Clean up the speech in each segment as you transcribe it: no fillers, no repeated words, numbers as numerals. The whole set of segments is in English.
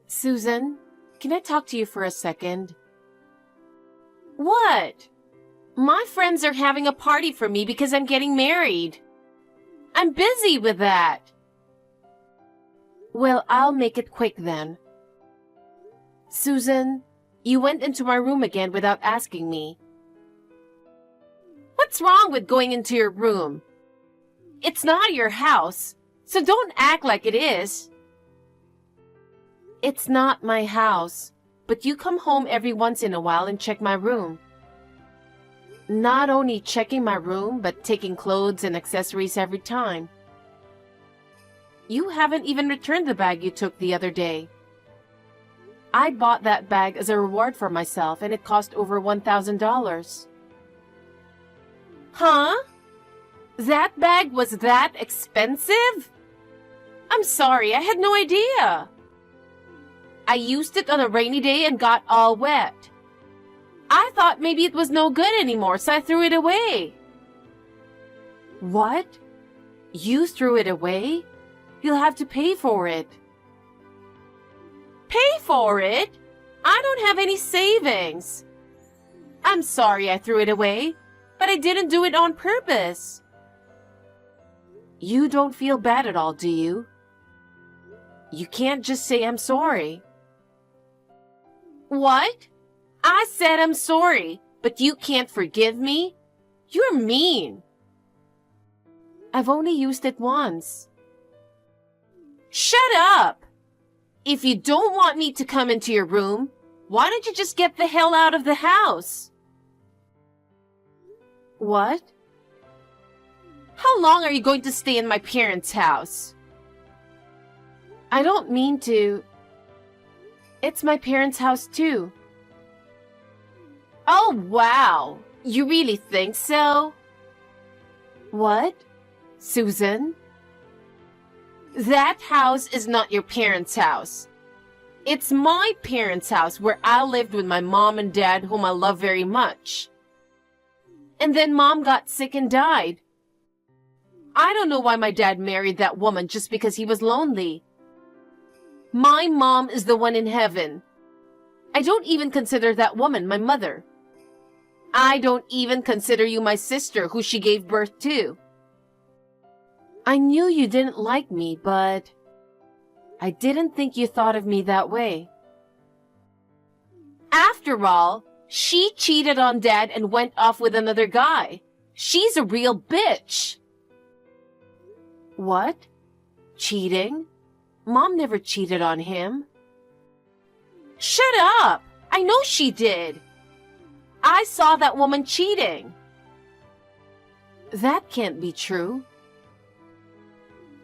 Susan, can I talk to you for a second? What? My friends are having a party for me because I'm getting married. I'm busy with that. Well, I'll make it quick then. Susan, you went into my room again without asking me. What's wrong with going into your room? It's not your house, so don't act like it is. It's not my house, but you come home every once in a while and check my room. Not only checking my room, but taking clothes and accessories every time. You haven't even returned the bag you took the other day. I bought that bag as a reward for myself, and it cost over $1,000. Huh? That bag was that expensive? I'm sorry, I had no idea. I used it on a rainy day and got all wet. I thought maybe it was no good anymore, so I threw it away. What? You threw it away? You'll have to pay for it. Pay for it? I don't have any savings. I'm sorry I threw it away, but I didn't do it on purpose. You don't feel bad at all, do you? You can't just say I'm sorry. What? I said I'm sorry, but you can't forgive me? You're mean. I've only used it once. Shut up! If you don't want me to come into your room, why don't you just get the hell out of the house? What? How long are you going to stay in my parents' house? I don't mean to. It's my parents' house too. Oh, wow. You really think so? What? Susan? That house is not your parents' house. It's my parents' house where I lived with my mom and dad, whom I love very much. And then Mom got sick and died. I don't know why my dad married that woman just because he was lonely. My mom is the one in heaven. I don't even consider that woman my mother. I don't even consider you my sister who she gave birth to. I knew you didn't like me, but I didn't think you thought of me that way. After all, she cheated on Dad and went off with another guy. She's a real bitch. What? Cheating? Mom never cheated on him. Shut up! I know she did. I saw that woman cheating. That can't be true.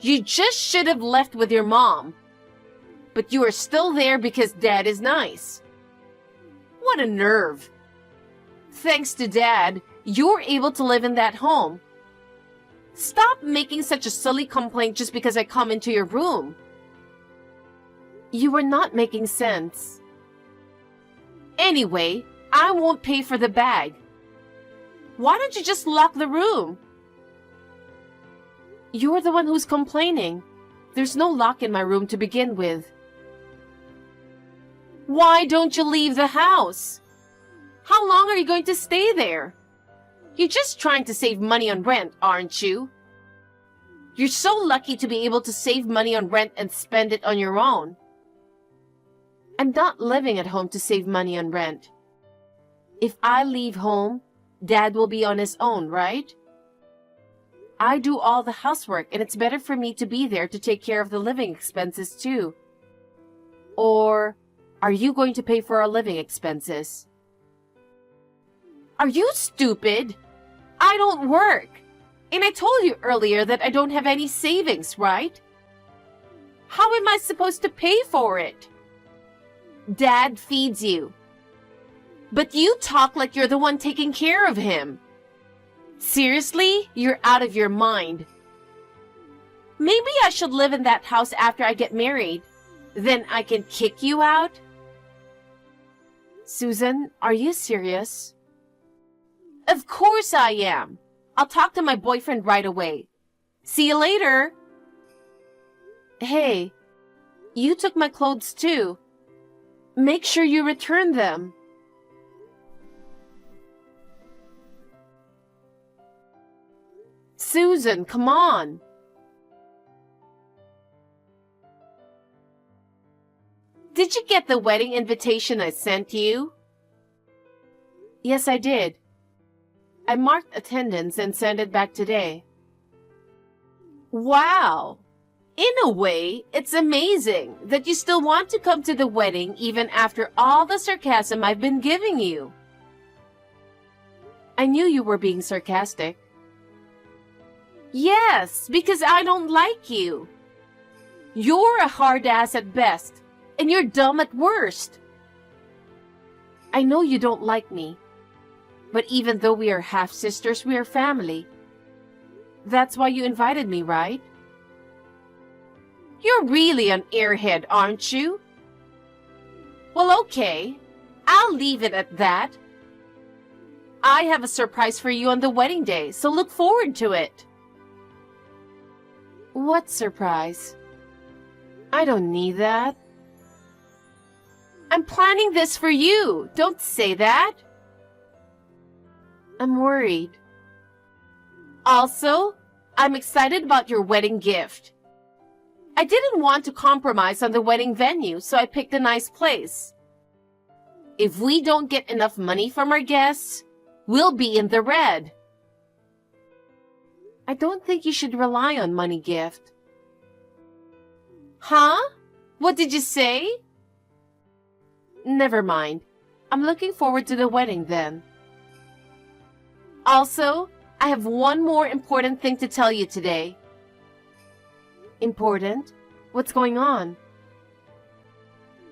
You just should have left with your mom. But you are still there because Dad is nice. What a nerve. Thanks to Dad, you're able to live in that home. Stop making such a silly complaint just because I come into your room. You were not making sense. Anyway, I won't pay for the bag. Why don't you just lock the room? You're the one who's complaining. There's no lock in my room to begin with. Why don't you leave the house? How long are you going to stay there? You're just trying to save money on rent, aren't you? You're so lucky to be able to save money on rent and spend it on your own. I'm not living at home to save money on rent. If I leave home, Dad will be on his own, right? I do all the housework, and it's better for me to be there to take care of the living expenses too. Or are you going to pay for our living expenses? Are you stupid? I don't work. And I told you earlier that I don't have any savings, right? How am I supposed to pay for it? Dad feeds you. But you talk like you're the one taking care of him. Seriously? You're out of your mind. Maybe I should live in that house after I get married. Then I can kick you out? Susan, are you serious? Of course I am. I'll talk to my boyfriend right away. See you later. Hey, you took my clothes too. Make sure you return them. Susan, come on. Did you get the wedding invitation I sent you? Yes, I did. I marked attendance and sent it back today. Wow! In a way, it's amazing that you still want to come to the wedding even after all the sarcasm I've been giving you. I knew you were being sarcastic. Yes, because I don't like you. You're a hard ass at best, and you're dumb at worst. I know you don't like me, but even though we are half-sisters, we are family. That's why you invited me, right? You're really an airhead, aren't you? Well, okay. I'll leave it at that. I have a surprise for you on the wedding day, so look forward to it. What surprise? I don't need that. I'm planning this for you. Don't say that. I'm worried. Also, I'm excited about your wedding gift. I didn't want to compromise on the wedding venue, so I picked a nice place. If we don't get enough money from our guests, we'll be in the red. I don't think you should rely on money, Gift. Huh? What did you say? Never mind. I'm looking forward to the wedding then. Also, I have one more important thing to tell you today. Important? What's going on?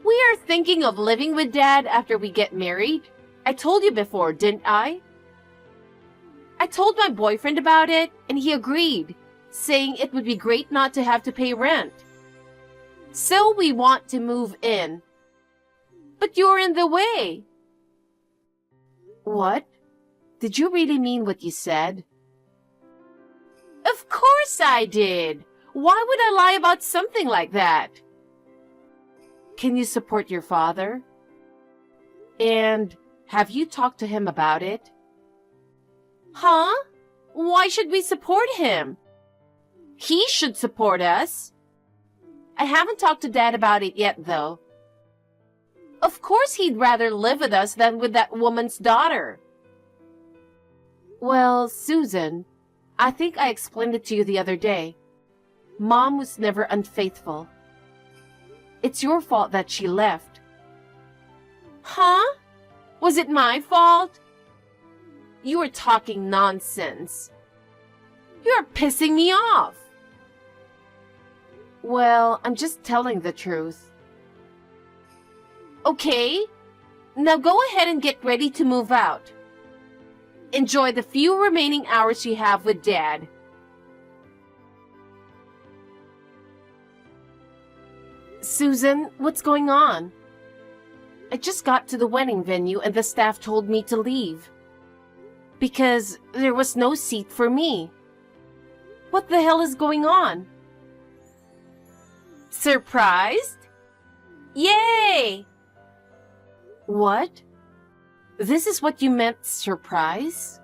We are thinking of living with Dad after we get married. I told you before, didn't I? I told my boyfriend about it, and he agreed, saying it would be great not to have to pay rent. So we want to move in. But you're in the way. What? Did you really mean what you said? Of course I did. Why would I lie about something like that? Can you support your father? And have you talked to him about it? Huh? Why should we support him? He should support us. I haven't talked to Dad about it yet, though. Of course he'd rather live with us than with that woman's daughter. Well, Susan, I think I explained it to you the other day. Mom was never unfaithful. It's your fault that she left. Huh? Was it my fault? You are talking nonsense. You're pissing me off. Well, I'm just telling the truth. Okay, now go ahead and get ready to move out. Enjoy the few remaining hours you have with Dad. Susan, what's going on? I just got to the wedding venue and the staff told me to leave. Because there was no seat for me. What the hell is going on? Surprised? Yay! What? This is what you meant, surprise?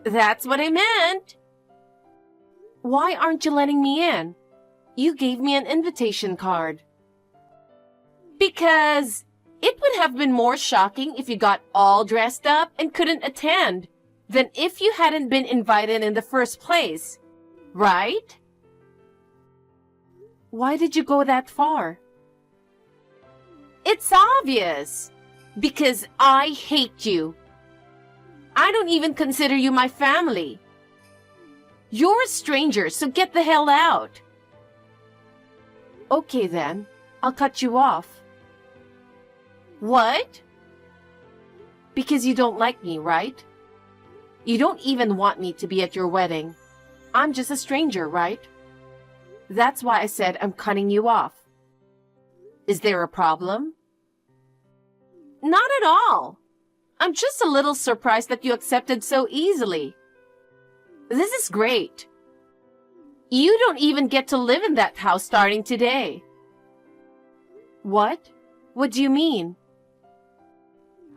That's what I meant. Why aren't you letting me in? You gave me an invitation card. Because it would have been more shocking if you got all dressed up and couldn't attend than if you hadn't been invited in the first place, right? Why did you go that far? It's obvious. Because I hate you. I don't even consider you my family. You're a stranger, so get the hell out. Okay then, I'll cut you off. What? Because you don't like me, right? You don't even want me to be at your wedding. I'm just a stranger, right? That's why I said I'm cutting you off. Is there a problem? Not at all. I'm just a little surprised that you accepted so easily. This is great. You don't even get to live in that house starting today. What? What do you mean?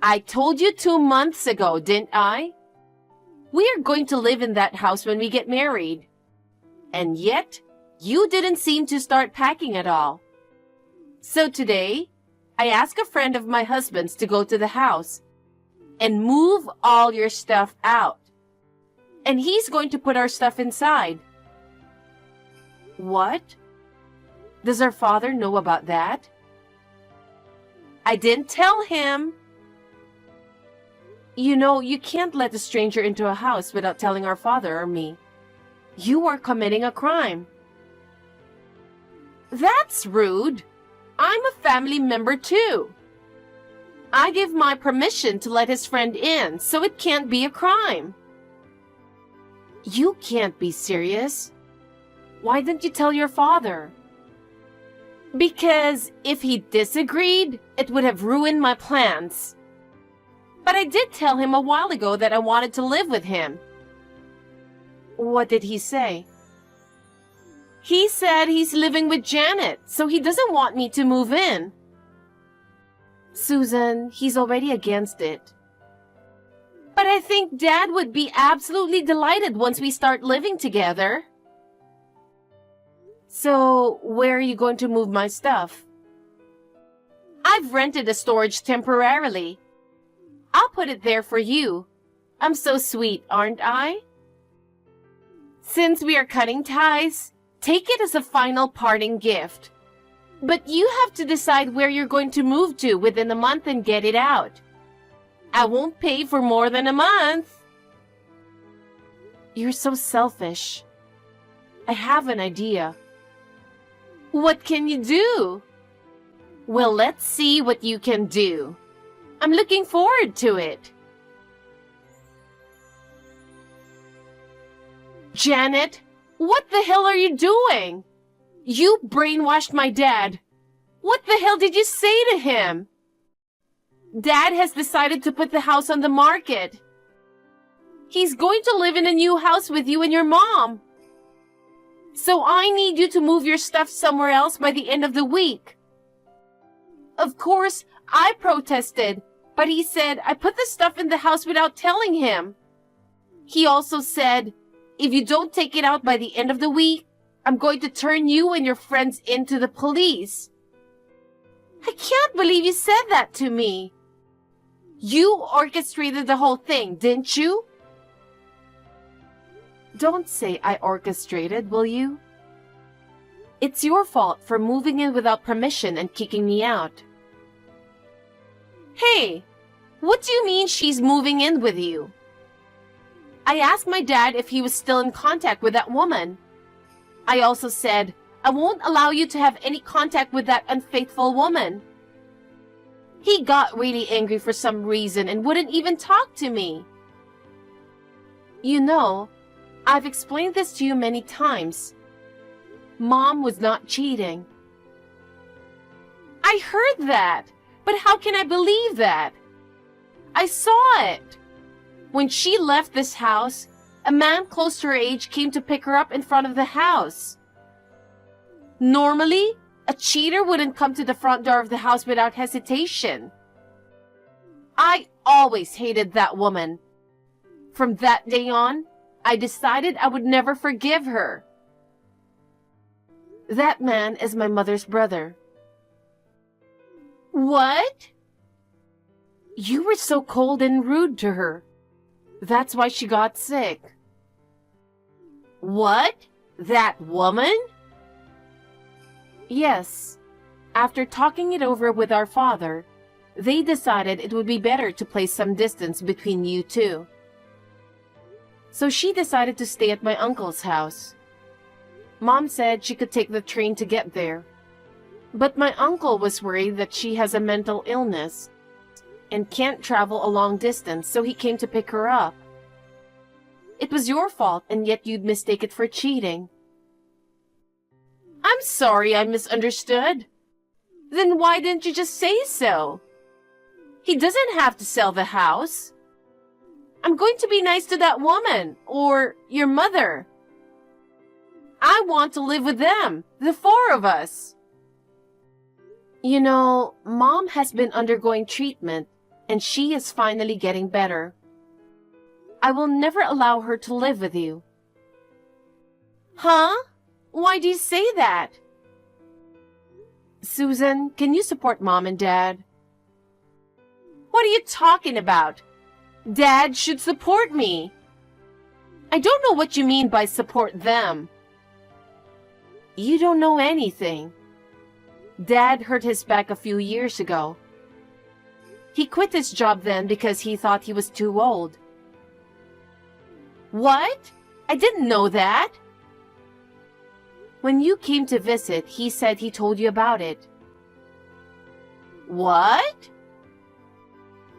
I told you 2 months ago, didn't I? We are going to live in that house when we get married. And yet, you didn't seem to start packing at all. So today, I asked a friend of my husband's to go to the house and move all your stuff out. And he's going to put our stuff inside. What? Does our father know about that? I didn't tell him. You know, you can't let a stranger into a house without telling our father or me. You are committing a crime. That's rude. I'm a family member too. I give my permission to let his friend in, so it can't be a crime. You can't be serious. Why didn't you tell your father? Because if he disagreed, it would have ruined my plans. But I did tell him a while ago that I wanted to live with him. What did he say? He said he's living with Janet, so he doesn't want me to move in. Susan, he's already against it. But I think Dad would be absolutely delighted once we start living together. So, where are you going to move my stuff? I've rented a storage temporarily. I'll put it there for you. I'm so sweet, aren't I? Since we are cutting ties, take it as a final parting gift. But you have to decide where you're going to move to within a month and get it out. I won't pay for more than a month. You're so selfish. I have an idea. What can you do? Well, let's see what you can do. I'm looking forward to it. Janet, what the hell are you doing? You brainwashed my dad. What the hell did you say to him? Dad has decided to put the house on the market. He's going to live in a new house with you and your mom. So I need you to move your stuff somewhere else by the end of the week. Of course, I protested, but he said I put the stuff in the house without telling him. He also said, if you don't take it out by the end of the week, I'm going to turn you and your friends into the police. I can't believe you said that to me. You orchestrated the whole thing, didn't you? Don't say I orchestrated, will you? It's your fault for moving in without permission and kicking me out. Hey, what do you mean she's moving in with you? I asked my dad if he was still in contact with that woman. I also said, I won't allow you to have any contact with that unfaithful woman. He got really angry for some reason and wouldn't even talk to me. You know, I've explained this to you many times. Mom was not cheating. I heard that, but how can I believe that? I saw it. When she left this house, a man close to her age came to pick her up in front of the house. Normally, a cheater wouldn't come to the front door of the house without hesitation. I always hated that woman. From that day on, I decided I would never forgive her. That man is my mother's brother. What? You were so cold and rude to her. That's why she got sick. What? That woman? Yes. After talking it over with our father, they decided it would be better to place some distance between you two. So she decided to stay at my uncle's house. Mom said she could take the train to get there. But my uncle was worried that she has a mental illness and can't travel a long distance, so he came to pick her up. It was your fault, and yet you'd mistake it for cheating. I'm sorry I misunderstood. Then why didn't you just say so? He doesn't have to sell the house. I'm going to be nice to that woman, or your mother. I want to live with them, the four of us. You know, Mom has been undergoing treatment, and she is finally getting better. I will never allow her to live with you. Huh? Why do you say that? Susan, can you support Mom and Dad? What are you talking about? Dad should support me. I don't know what you mean by support them. You don't know anything. Dad hurt his back a few years ago. He quit his job then because he thought he was too old. What? I didn't know that. When you came to visit, he said he told you about it. What?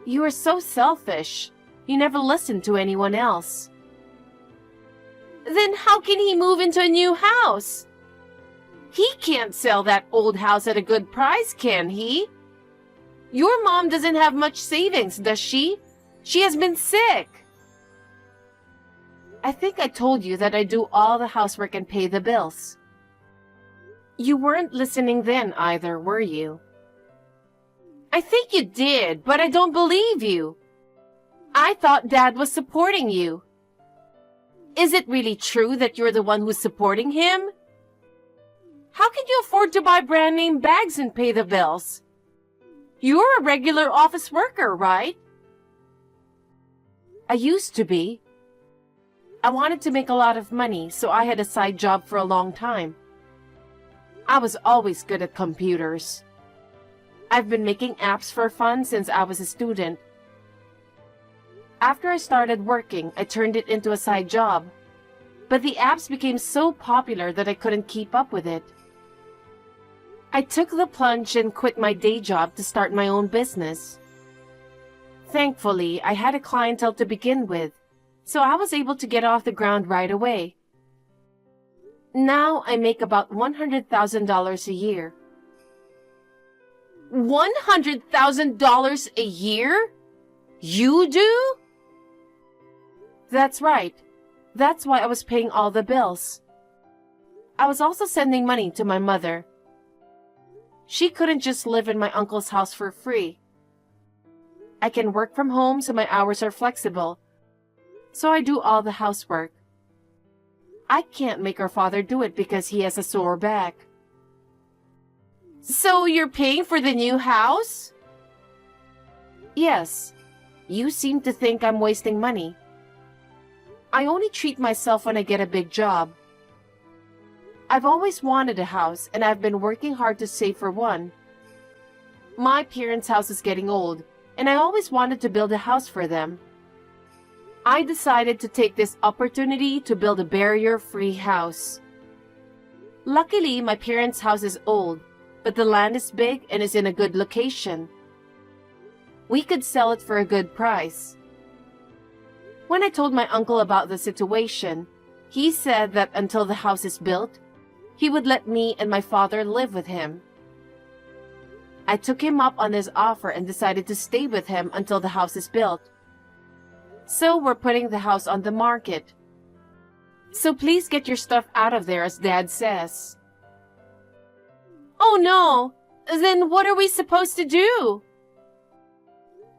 You are so selfish. You never listened to anyone else. Then how can he move into a new house? He can't sell that old house at a good price, can he? Your mom doesn't have much savings, does she? She has been sick. I think I told you that I do all the housework and pay the bills. You weren't listening then either, were you? I think you did, but I don't believe you. I thought Dad was supporting you. Is it really true that you're the one who's supporting him? How can you afford to buy brand name bags and pay the bills? You're a regular office worker, right? I used to be. I wanted to make a lot of money, so I had a side job for a long time. I was always good at computers. I've been making apps for fun since I was a student. After I started working, I turned it into a side job. But the apps became so popular that I couldn't keep up with it. I took the plunge and quit my day job to start my own business. Thankfully, I had a clientele to begin with, so I was able to get off the ground right away. Now I make about $100,000 a year. $100,000 a year? You do? That's right. That's why I was paying all the bills. I was also sending money to my mother. She couldn't just live in my uncle's house for free. I can work from home so my hours are flexible, so I do all the housework. I can't make our father do it because he has a sore back. So you're paying for the new house? Yes. You seem to think I'm wasting money. I only treat myself when I get a big job. I've always wanted a house, and I've been working hard to save for one. My parents' house is getting old, and I always wanted to build a house for them. I decided to take this opportunity to build a barrier-free house. Luckily, my parents' house is old, but the land is big and is in a good location. We could sell it for a good price. When I told my uncle about the situation, he said that until the house is built, he would let me and my father live with him. I took him up on his offer and decided to stay with him until the house is built. So we're putting the house on the market. So please get your stuff out of there, as Dad says. Oh no! Then what are we supposed to do?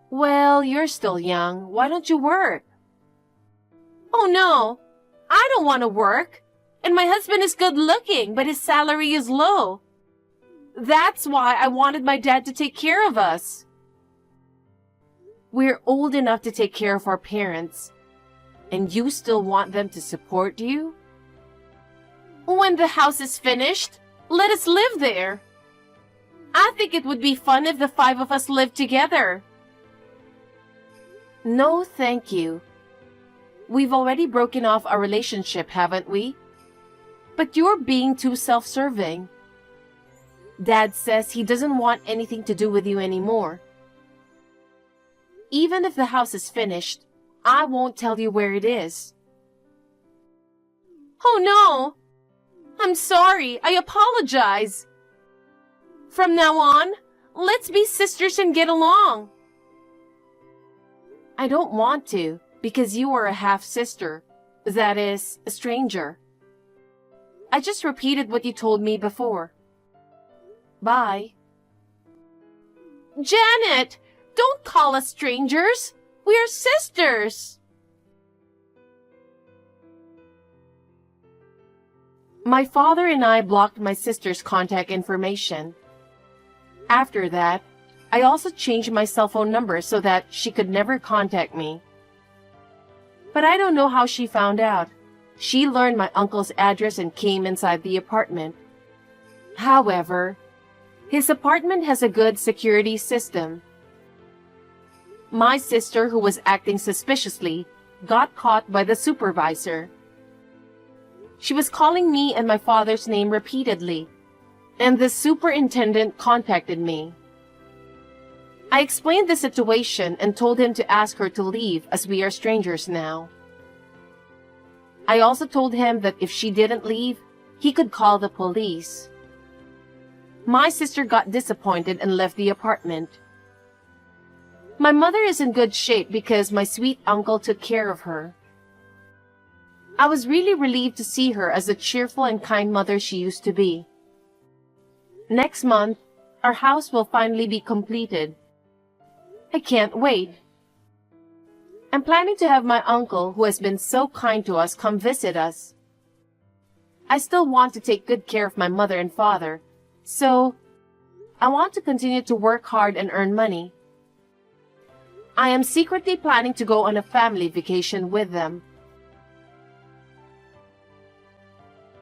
Well, you're still young. Why don't you work? Oh no! I don't want to work. And my husband is good looking, but his salary is low. That's why I wanted my dad to take care of us. We're old enough to take care of our parents, and you still want them to support you? When the house is finished, let us live there. I think it would be fun if the 5 of us lived together. No, thank you. We've already broken off our relationship, haven't we? But you're being too self-serving. Dad says he doesn't want anything to do with you anymore. Even if the house is finished, I won't tell you where it is. Oh no! I'm sorry. I apologize. From now on, let's be sisters and get along. I don't want to, because you are a half-sister. That is, a stranger. I just repeated what you told me before. Bye. Janet, don't call us strangers. We're sisters. My father and I blocked my sister's contact information. After that, I also changed my cell phone number so that she could never contact me. But I don't know how she found out. She learned my uncle's address and came inside the apartment. However, his apartment has a good security system. My sister, who was acting suspiciously, got caught by the supervisor. She was calling me and my father's name repeatedly, and the superintendent contacted me. I explained the situation and told him to ask her to leave as we are strangers now. I also told him that if she didn't leave, he could call the police. My sister got disappointed and left the apartment. My mother is in good shape because my sweet uncle took care of her. I was really relieved to see her as the cheerful and kind mother she used to be. Next month, our house will finally be completed. I can't wait. I'm planning to have my uncle, who has been so kind to us, come visit us. I still want to take good care of my mother and father, so I want to continue to work hard and earn money. I am secretly planning to go on a family vacation with them.